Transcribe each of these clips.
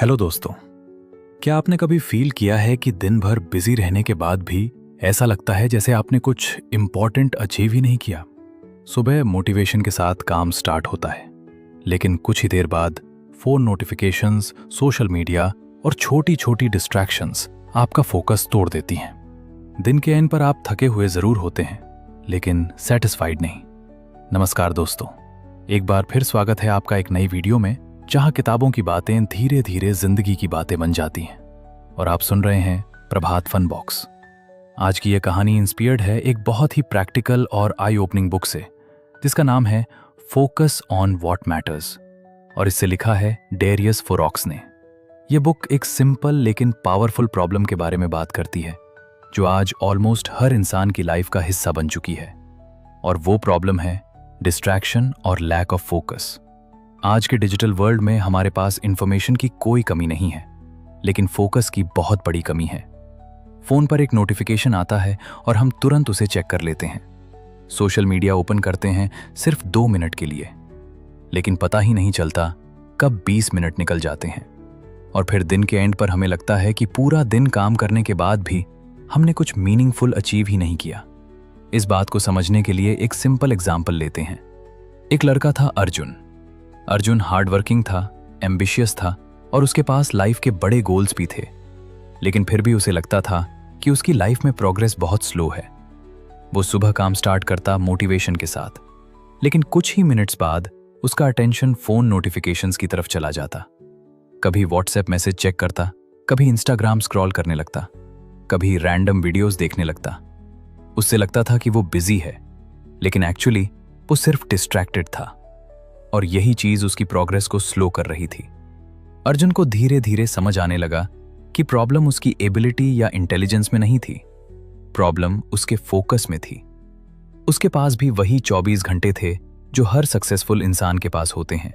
Hello दोस्तों, क्या आपने कभी फील किया है कि दिन भर बिजी रहने के बाद भी ऐसा लगता है जैसे आपने कुछ इम्पोर्टेंट अचीव ही नहीं किया। सुबह मोटिवेशन के साथ काम स्टार्ट होता है, लेकिन कुछ ही देर बाद फोन नोटिफिकेशंस, सोशल मीडिया और छोटी छोटी डिस्ट्रैक्शंस आपका फोकस तोड़ देती हैं। दिन के एंड पर आप थके हुए जरूर होते हैं, लेकिन सेटिस्फाइड नहीं। नमस्कार दोस्तों, एक बार फिर स्वागत है आपका एक नई वीडियो में, जहां किताबों की बातें धीरे धीरे जिंदगी की बातें बन जाती हैं। और आप सुन रहे हैं प्रभात फन बॉक्स। आज की यह कहानी इंस्पायर्ड है एक बहुत ही प्रैक्टिकल और आई ओपनिंग बुक से, जिसका नाम है फोकस ऑन व्हाट मैटर्स, और इससे लिखा है डेरियस फोरॉक्स ने। यह बुक एक सिंपल लेकिन पावरफुल प्रॉब्लम के बारे में बात करती है, जो आज ऑलमोस्ट हर इंसान की लाइफ का हिस्सा बन चुकी है। और वो प्रॉब्लम है डिस्ट्रैक्शन और लैक ऑफ फोकस। आज के डिजिटल वर्ल्ड में हमारे पास इंफॉर्मेशन की कोई कमी नहीं है, लेकिन फोकस की बहुत बड़ी कमी है। फोन पर एक नोटिफिकेशन आता है और हम तुरंत उसे चेक कर लेते हैं। सोशल मीडिया ओपन करते हैं सिर्फ 2 मिनट के लिए, लेकिन पता ही नहीं चलता कब 20 मिनट निकल जाते हैं। और फिर दिन के एंड पर हमें लगता है कि पूरा दिन काम करने के बाद भी हमने कुछ मीनिंगफुल अचीव ही नहीं किया। इस बात को समझने के लिए एक सिंपल एग्जाम्पल लेते हैं। एक लड़का था अर्जुन हार्डवर्किंग था, एम्बिशियस था और उसके पास लाइफ के बड़े गोल्स भी थे, लेकिन फिर भी उसे लगता था कि उसकी लाइफ में प्रोग्रेस बहुत स्लो है। वो सुबह काम स्टार्ट करता मोटिवेशन के साथ, लेकिन कुछ ही मिनट्स बाद उसका अटेंशन फोन नोटिफिकेशंस की तरफ चला जाता। कभी व्हाट्सएप मैसेज चेक करता, कभी इंस्टाग्राम स्क्रॉल करने लगता, कभी रैंडम वीडियोस देखने लगता। उससे लगता था कि वो बिजी है, लेकिन एक्चुअली वो सिर्फ डिस्ट्रैक्टेड था, और यही चीज उसकी प्रोग्रेस को स्लो कर रही थी। अर्जुन को धीरे धीरे समझ आने लगा कि प्रॉब्लम उसकी एबिलिटी या इंटेलिजेंस में नहीं थी, प्रॉब्लम उसके फोकस में थी। उसके पास भी वही 24 घंटे थे जो हर सक्सेसफुल इंसान के पास होते हैं,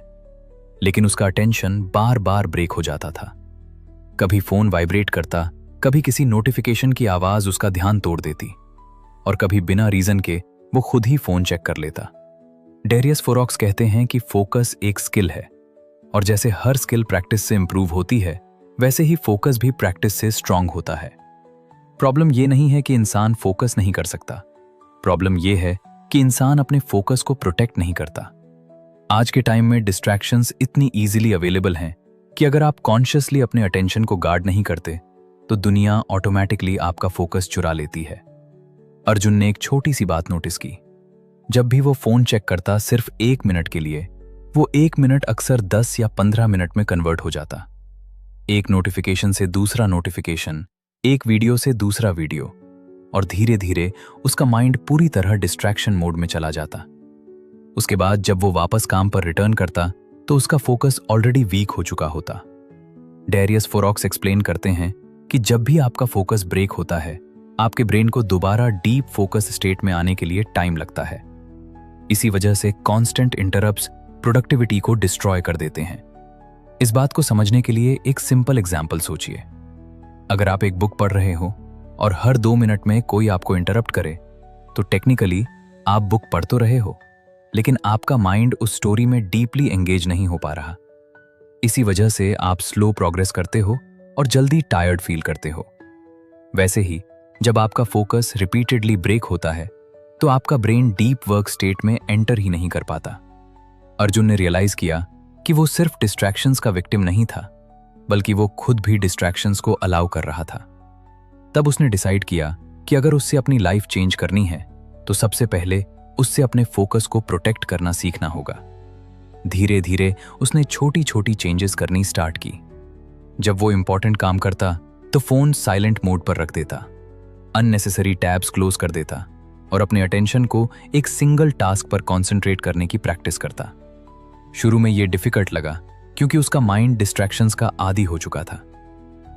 लेकिन उसका अटेंशन बार बार ब्रेक हो जाता था। कभी फोन वाइब्रेट करता, कभी किसी नोटिफिकेशन की आवाज उसका ध्यान तोड़ देती, और कभी बिना रीजन के वो खुद ही फोन चेक कर लेता। डेरियस फोरॉक्स कहते हैं कि फोकस एक स्किल है, और जैसे हर स्किल प्रैक्टिस से इंप्रूव होती है, वैसे ही फोकस भी प्रैक्टिस से स्ट्रांग होता है। प्रॉब्लम ये नहीं है कि इंसान फोकस नहीं कर सकता, प्रॉब्लम ये है कि इंसान अपने फोकस को प्रोटेक्ट नहीं करता। आज के टाइम में डिस्ट्रैक्शंस इतनी इजीली अवेलेबल हैं कि अगर आप कॉन्शियसली अपने अटेंशन को गार्ड नहीं करते, तो दुनिया ऑटोमेटिकली आपका फोकस चुरा लेती है। अर्जुन ने एक छोटी सी बात नोटिस की। जब भी वो फोन चेक करता सिर्फ 1 मिनट के लिए, वो 1 मिनट अक्सर 10 या 15 मिनट में कन्वर्ट हो जाता। एक नोटिफिकेशन से दूसरा नोटिफिकेशन, एक वीडियो से दूसरा वीडियो, और धीरे धीरे उसका माइंड पूरी तरह डिस्ट्रैक्शन मोड में चला जाता। उसके बाद जब वो वापस काम पर रिटर्न करता, तो उसका फोकस ऑलरेडी वीक हो चुका होता। डेरियस फोरॉक्स एक्सप्लेन करते हैं कि जब भी आपका फोकस ब्रेक होता है, आपके ब्रेन को दोबारा डीप फोकस स्टेट में आने के लिए टाइम लगता है। इसी वजह से कांस्टेंट इंटरप्ट्स प्रोडक्टिविटी को डिस्ट्रॉय कर देते हैं। इस बात को समझने के लिए एक सिंपल एग्जाम्पल सोचिए। अगर आप एक बुक पढ़ रहे हो और हर 2 मिनट में कोई आपको इंटरप्ट करे, तो टेक्निकली आप बुक पढ़ तो रहे हो, लेकिन आपका माइंड उस स्टोरी में डीपली एंगेज नहीं हो पा रहा। इसी वजह से आप स्लो प्रोग्रेस करते हो और जल्दी टायर्ड फील करते हो। वैसे ही जब आपका फोकस रिपीटेडली ब्रेक होता है, तो आपका ब्रेन डीप वर्क स्टेट में एंटर ही नहीं कर पाता। अर्जुन ने रियलाइज किया कि वो सिर्फ डिस्ट्रैक्शंस का विक्टिम नहीं था, बल्कि वो खुद भी डिस्ट्रैक्शंस को अलाउ कर रहा था। तब उसने डिसाइड किया कि अगर उससे अपनी लाइफ चेंज करनी है, तो सबसे पहले उससे अपने फोकस को प्रोटेक्ट करना सीखना होगा। धीरे धीरे उसने छोटी छोटी चेंजेस करनी स्टार्ट की। जब वो इंपॉर्टेंट काम करता, तो फोन साइलेंट मोड पर रख देता, अननेसेसरी टैब्स क्लोज कर देता, और अपने अटेंशन को एक सिंगल टास्क पर कॉन्सेंट्रेट करने की प्रैक्टिस करता। शुरू में यह डिफिकल्ट लगा, क्योंकि उसका माइंड डिस्ट्रैक्शंस का आदी हो चुका था।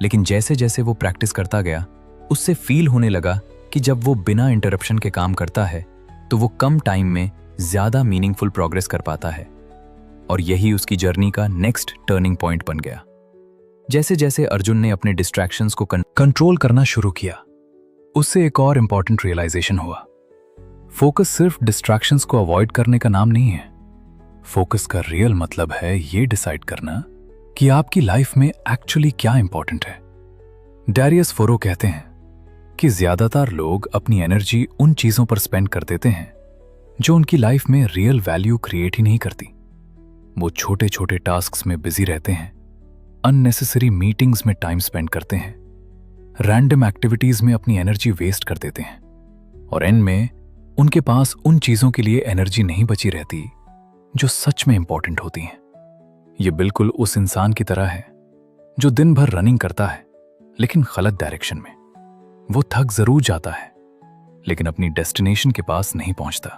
लेकिन जैसे जैसे वो प्रैक्टिस करता गया, उससे फील होने लगा कि जब वो बिना इंटरप्शन के काम करता है, तो वो कम टाइम में ज्यादा मीनिंगफुल प्रोग्रेस कर पाता है। और यही उसकी जर्नी का नेक्स्ट टर्निंग पॉइंट बन गया। जैसे जैसे अर्जुन ने अपने डिस्ट्रैक्शंस को कंट्रोल करना शुरू किया, उससे एक और इंपॉर्टेंट रियलाइजेशन हुआ। फोकस सिर्फ डिस्ट्रैक्शंस को अवॉइड करने का नाम नहीं है। फोकस का रियल मतलब है ये डिसाइड करना कि आपकी लाइफ में एक्चुअली क्या इंपॉर्टेंट है। डैरियस फोरो कहते हैं कि ज्यादातर लोग अपनी एनर्जी उन चीजों पर स्पेंड कर देते हैं जो उनकी लाइफ में रियल वैल्यू क्रिएट ही नहीं करती। वो छोटे छोटे टास्क्स में बिजी रहते हैं, अननेसेसरी मीटिंग्स में टाइम स्पेंड करते हैं, रैंडम एक्टिविटीज में अपनी एनर्जी वेस्ट कर देते हैं और एंड में उनके पास उन चीजों के लिए एनर्जी नहीं बची रहती जो सच में इंपॉर्टेंट होती हैं। ये बिल्कुल उस इंसान की तरह है जो दिन भर रनिंग करता है लेकिन गलत डायरेक्शन में। वो थक जरूर जाता है लेकिन अपनी डेस्टिनेशन के पास नहीं पहुंचता।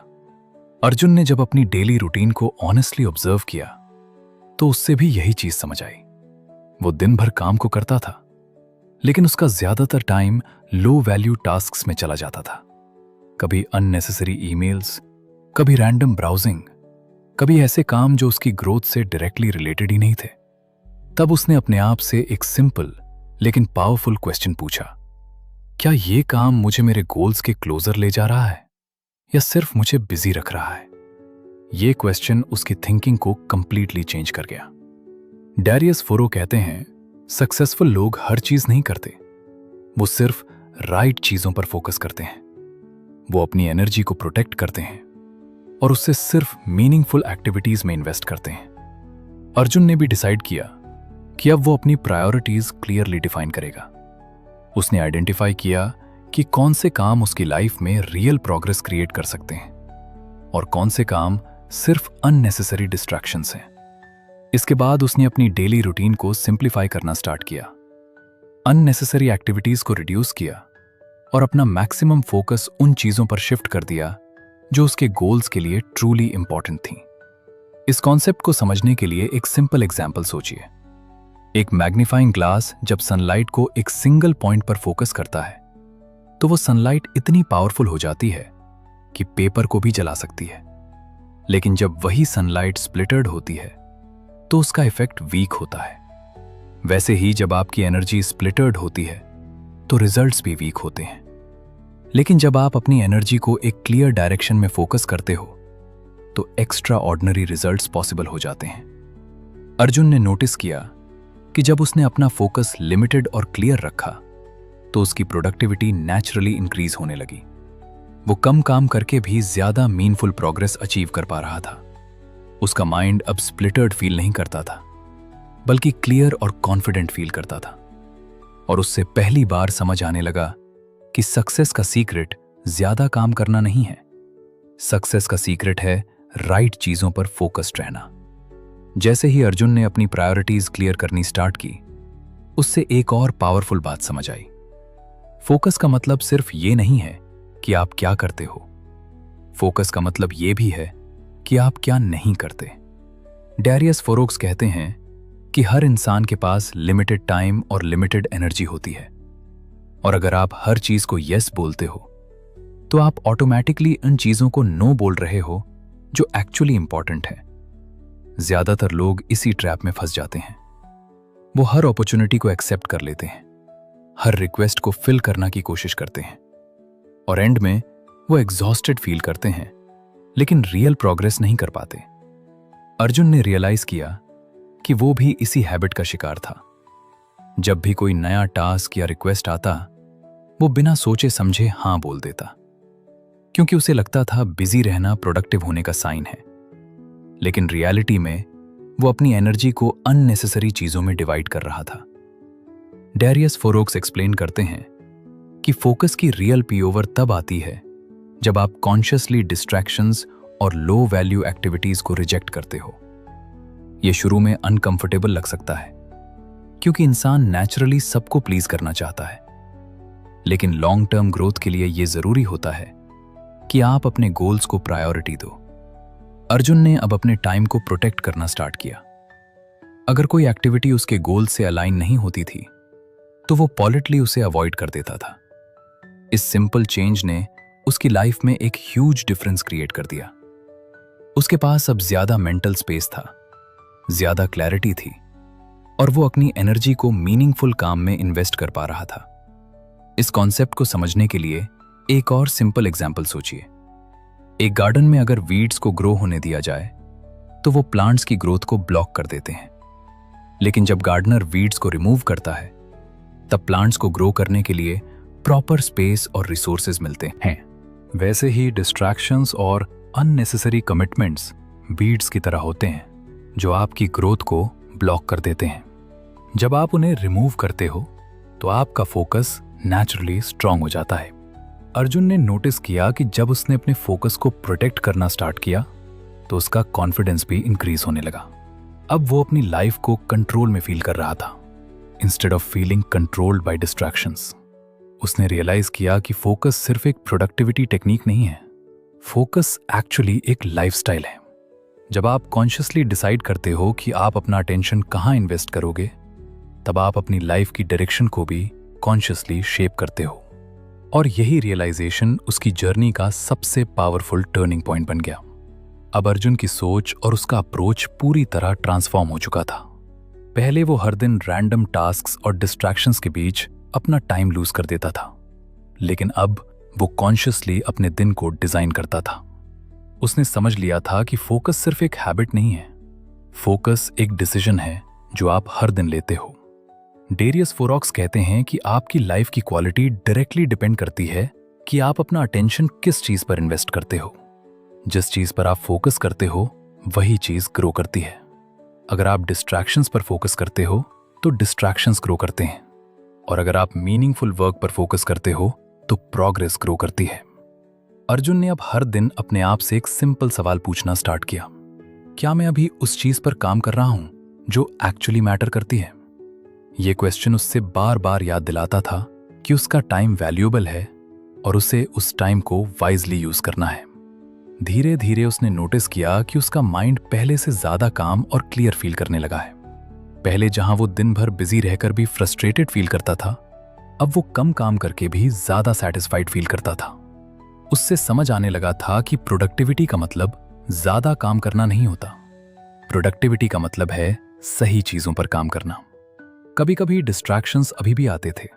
अर्जुन ने जब अपनी डेली रूटीन को ऑनेस्टली ऑब्जर्व किया तो उससे भी यही चीज समझ आई। वो दिन भर काम को करता था लेकिन उसका ज्यादातर टाइम लो वैल्यू टास्क्स में चला जाता था। कभी अननेसेसरी ईमेल्स, कभी रैंडम ब्राउजिंग, कभी ऐसे काम जो उसकी ग्रोथ से डायरेक्टली रिलेटेड ही नहीं थे। तब उसने अपने आप से एक सिंपल लेकिन पावरफुल क्वेश्चन पूछा, क्या ये काम मुझे मेरे गोल्स के क्लोजर ले जा रहा है या सिर्फ मुझे बिजी रख रहा है? ये क्वेश्चन उसकी थिंकिंग को कंप्लीटली चेंज कर गया। डैरियस फोरो कहते हैं, सक्सेसफुल लोग हर चीज नहीं करते, वो सिर्फ राइट चीजों पर फोकस करते हैं। वो अपनी एनर्जी को प्रोटेक्ट करते हैं और उससे सिर्फ मीनिंगफुल एक्टिविटीज में इन्वेस्ट करते हैं। अर्जुन ने भी डिसाइड किया कि अब वो अपनी प्रायोरिटीज क्लियरली डिफाइन करेगा। उसने आइडेंटिफाई किया कि कौन से काम उसकी लाइफ में रियल प्रोग्रेस क्रिएट कर सकते हैं और कौन से काम सिर्फ अननेसेसरी डिस्ट्रैक्शंस हैं। इसके बाद उसने अपनी डेली रूटीन को सिंप्लीफाई करना स्टार्ट किया, अननेसेसरी एक्टिविटीज को रिड्यूस किया और अपना मैक्सिमम फोकस उन चीजों पर शिफ्ट कर दिया जो उसके गोल्स के लिए ट्रूली इंपॉर्टेंट थी। इस कॉन्सेप्ट को समझने के लिए एक सिंपल एग्जाम्पल सोचिए। एक मैग्नीफाइंग ग्लास जब सनलाइट को एक सिंगल पॉइंट पर फोकस करता है तो वो सनलाइट इतनी पावरफुल हो जाती है कि पेपर को भी जला सकती है। लेकिन जब वही सनलाइट स्प्लिटर्ड होती है तो उसका इफेक्ट वीक होता है। वैसे ही जब आपकी एनर्जी स्प्लिटर्ड होती है तो रिजल्ट्स भी वीक होते हैं। लेकिन जब आप अपनी एनर्जी को एक क्लियर डायरेक्शन में फोकस करते हो तो एक्स्ट्रा ऑर्डिनरी रिजल्ट्स पॉसिबल हो जाते हैं। अर्जुन ने नोटिस किया कि जब उसने अपना फोकस लिमिटेड और क्लियर रखा तो उसकी प्रोडक्टिविटी नेचुरली इंक्रीज होने लगी। वो कम काम करके भी ज्यादा मीनफुल प्रोग्रेस अचीव कर पा रहा था। उसका माइंड अब स्प्लिटर्ड फील नहीं करता था बल्कि क्लियर और कॉन्फिडेंट फील करता था और उससे पहली बार समझ आने लगा कि सक्सेस का सीक्रेट ज्यादा काम करना नहीं है। सक्सेस का सीक्रेट है राइट चीजों पर फोकस्ड रहना। जैसे ही अर्जुन ने अपनी प्रायोरिटीज क्लियर करनी स्टार्ट की, उससे एक और पावरफुल बात समझ आई। फोकस का मतलब सिर्फ ये नहीं है कि आप क्या करते हो, फोकस का मतलब ये भी है कि आप क्या नहीं करते। डैरियस फोरोक्स कहते हैं कि हर इंसान के पास लिमिटेड टाइम और लिमिटेड एनर्जी होती है और अगर आप हर चीज को यस बोलते हो तो आप ऑटोमेटिकली उन चीजों को नो बोल रहे हो जो एक्चुअली इंपॉर्टेंट है। ज्यादातर लोग इसी ट्रैप में फंस जाते हैं। वो हर अपॉर्चुनिटी को एक्सेप्ट कर लेते हैं, हर रिक्वेस्ट को फिल करना की कोशिश करते हैं और एंड में वो एग्जॉस्टेड फील करते हैं लेकिन रियल प्रोग्रेस नहीं कर पाते। अर्जुन ने रियलाइज किया कि वो भी इसी हैबिट का शिकार था। जब भी कोई नया टास्क या रिक्वेस्ट आता, वो बिना सोचे समझे हां बोल देता क्योंकि उसे लगता था बिजी रहना प्रोडक्टिव होने का साइन है। लेकिन रियलिटी में वो अपनी एनर्जी को अननेसेसरी चीजों में डिवाइड कर रहा था। डैरियस फोरोक्स एक्सप्लेन करते हैं कि फोकस की रियल पीओवर तब आती है जब आप कॉन्शियसली डिस्ट्रैक्शंस और लो वैल्यू एक्टिविटीज को रिजेक्ट करते हो। ये शुरू में अनकंफर्टेबल लग सकता है क्योंकि इंसान नेचुरली सबको प्लीज करना चाहता है, लेकिन लॉन्ग टर्म ग्रोथ के लिए यह जरूरी होता है कि आप अपने गोल्स को प्रायोरिटी दो। अर्जुन ने अब अपने टाइम को प्रोटेक्ट करना स्टार्ट किया। अगर कोई एक्टिविटी उसके गोल से अलाइन नहीं होती थी तो वो पॉलिटली उसे अवॉइड कर देता था। इस सिंपल चेंज ने उसकी लाइफ में एक ह्यूज डिफरेंस क्रिएट कर दिया। उसके पास अब ज्यादा मेंटल स्पेस था, ज्यादा क्लैरिटी थी और वो अपनी एनर्जी को मीनिंगफुल काम में इन्वेस्ट कर पा रहा था। इस कॉन्सेप्ट को समझने के लिए एक और सिंपल एग्जाम्पल सोचिए। एक गार्डन में अगर वीड्स को ग्रो होने दिया जाए तो वो प्लांट्स की ग्रोथ को ब्लॉक कर देते हैं, लेकिन जब गार्डनर वीड्स को रिमूव करता है तब प्लांट्स को ग्रो करने के लिए प्रॉपर स्पेस और रिसोर्सेज मिलते हैं। वैसे ही डिस्ट्रैक्शंस और अननेसेसरी कमिटमेंट्स बीड्स की तरह होते हैं जो आपकी ग्रोथ को ब्लॉक कर देते हैं। जब आप उन्हें रिमूव करते हो तो आपका फोकस नेचुरली स्ट्रांग हो जाता है। अर्जुन ने नोटिस किया कि जब उसने अपने फोकस को प्रोटेक्ट करना स्टार्ट किया तो उसका कॉन्फिडेंस भी इंक्रीज होने लगा। अब वो अपनी लाइफ को कंट्रोल में फील कर रहा था instead of feeling controlled by distractions. उसने रियलाइज किया कि फोकस सिर्फ एक प्रोडक्टिविटी टेक्निक नहीं है, फोकस एक्चुअली एक लाइफस्टाइल है। जब आप कॉन्शियसली डिसाइड करते हो कि आप अपना अटेंशन कहाँ इन्वेस्ट करोगे, तब आप अपनी लाइफ की डायरेक्शन को भी कॉन्शियसली शेप करते हो। और यही रियलाइजेशन उसकी जर्नी का सबसे पावरफुल टर्निंग पॉइंट बन गया। अब अर्जुन की सोच और उसका अप्रोच पूरी तरह ट्रांसफॉर्म हो चुका था। पहले वो हर दिन रैंडम टास्क्स और डिस्ट्रैक्शंस के बीच अपना टाइम लूज कर देता था, लेकिन अब वो कॉन्शियसली अपने दिन को डिजाइन करता था। उसने समझ लिया था कि फोकस सिर्फ एक हैबिट नहीं है, फोकस एक डिसीजन है जो आप हर दिन लेते हो। डेरियस फोरॉक्स कहते हैं कि आपकी लाइफ की क्वालिटी डायरेक्टली डिपेंड करती है कि आप अपना अटेंशन किस चीज पर इन्वेस्ट करते हो। जिस चीज पर आप फोकस करते हो वही चीज ग्रो करती है। अगर आप डिस्ट्रैक्शंस पर फोकस करते हो तो डिस्ट्रैक्शंस ग्रो करते हैं, और अगर आप मीनिंगफुल वर्क पर फोकस करते हो तो प्रोग्रेस ग्रो करती है। अर्जुन ने अब हर दिन अपने आप से एक सिंपल सवाल पूछना स्टार्ट किया, क्या मैं अभी उस चीज पर काम कर रहा हूं जो एक्चुअली मैटर करती है? यह क्वेश्चन उससे बार बार याद दिलाता था कि उसका टाइम वैल्यूएबल है और उसे उस टाइम को वाइजली यूज करना है। धीरे धीरे उसने नोटिस किया कि उसका माइंड पहले से ज्यादा काम और क्लियर फील करने लगा है। पहले जहां वो दिन भर बिजी रहकर भी फ्रस्ट्रेटेड फील करता था, अब वो कम काम करके भी ज्यादा सेटिस्फाइड फील करता था। उससे समझ आने लगा था कि प्रोडक्टिविटी का मतलब ज्यादा काम करना नहीं होता, प्रोडक्टिविटी का मतलब है सही चीजों पर काम करना। कभी कभी डिस्ट्रैक्शंस अभी भी आते थे,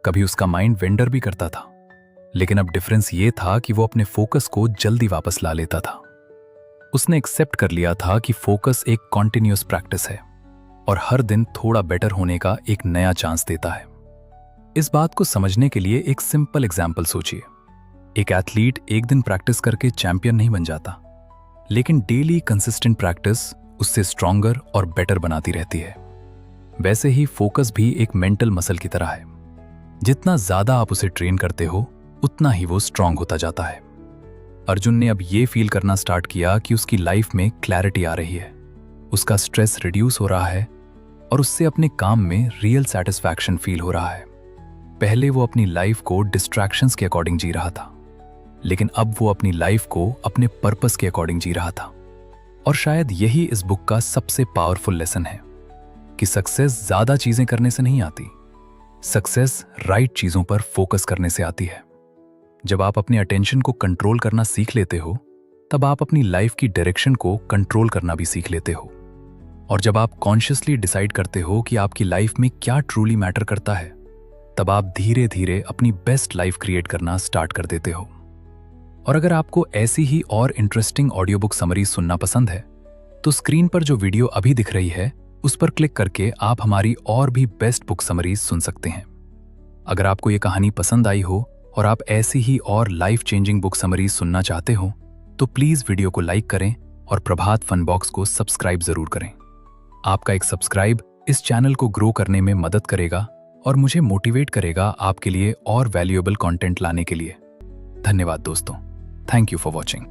कभी उसका माइंड वेंडर भी करता था, लेकिन अब डिफरेंस ये था कि वो अपने फोकस को जल्दी वापस ला लेता था। उसने एक्सेप्ट कर लिया था कि फोकस एक कॉन्टिन्यूअस प्रैक्टिस है और हर दिन थोड़ा बेटर होने का एक नया चांस देता है। इस बात को समझने के लिए एक सिंपल एग्जाम्पल सोचिए। एक एथलीट एक दिन प्रैक्टिस करके चैंपियन नहीं बन जाता, लेकिन डेली कंसिस्टेंट प्रैक्टिस उससे स्ट्रॉन्गर और बेटर बनाती रहती है। वैसे ही फोकस भी एक मेंटल मसल की तरह है, जितना ज्यादा आप उसे ट्रेन करते हो उतना ही वो स्ट्रांग होता जाता है। अर्जुन ने अब ये फील करना स्टार्ट किया कि उसकी लाइफ में क्लैरिटी आ रही है, उसका स्ट्रेस रिड्यूस हो रहा है और उससे अपने काम में रियल सेटिस्फैक्शन फील हो रहा है। पहले वो अपनी लाइफ को डिस्ट्रैक्शंस के अकॉर्डिंग जी रहा था, लेकिन अब वो अपनी लाइफ को अपने पर्पस के अकॉर्डिंग जी रहा था। और शायद यही इस बुक का सबसे पावरफुल लेसन है कि सक्सेस ज्यादा चीजें करने से नहीं आती, सक्सेस राइट चीजों पर फोकस करने से आती है। जब आप अपने अटेंशन को कंट्रोल करना सीख लेते हो, तब आप अपनी लाइफ की डायरेक्शन को कंट्रोल करना भी सीख लेते हो। और जब आप कॉन्शियसली डिसाइड करते हो कि आपकी लाइफ में क्या ट्रूली मैटर करता है, तब आप धीरे धीरे अपनी बेस्ट लाइफ क्रिएट करना स्टार्ट कर देते हो। और अगर आपको ऐसी ही और इंटरेस्टिंग ऑडियो बुक समरीज सुनना पसंद है, तो स्क्रीन पर जो वीडियो अभी दिख रही है उस पर क्लिक करके आप हमारी और भी बेस्ट बुक समरीज सुन सकते हैं। अगर आपको ये कहानी पसंद आई हो और आप ऐसी ही और लाइफ चेंजिंग बुक समरीज सुनना चाहते हो, तो प्लीज वीडियो को लाइक करें और प्रभात फन बॉक्स को सब्सक्राइब जरूर करें। आपका एक सब्सक्राइब इस चैनल को ग्रो करने में मदद करेगा और मुझे मोटिवेट करेगा आपके लिए और वैल्यूएबल कंटेंट लाने के लिए। धन्यवाद दोस्तों। Thank you for watching.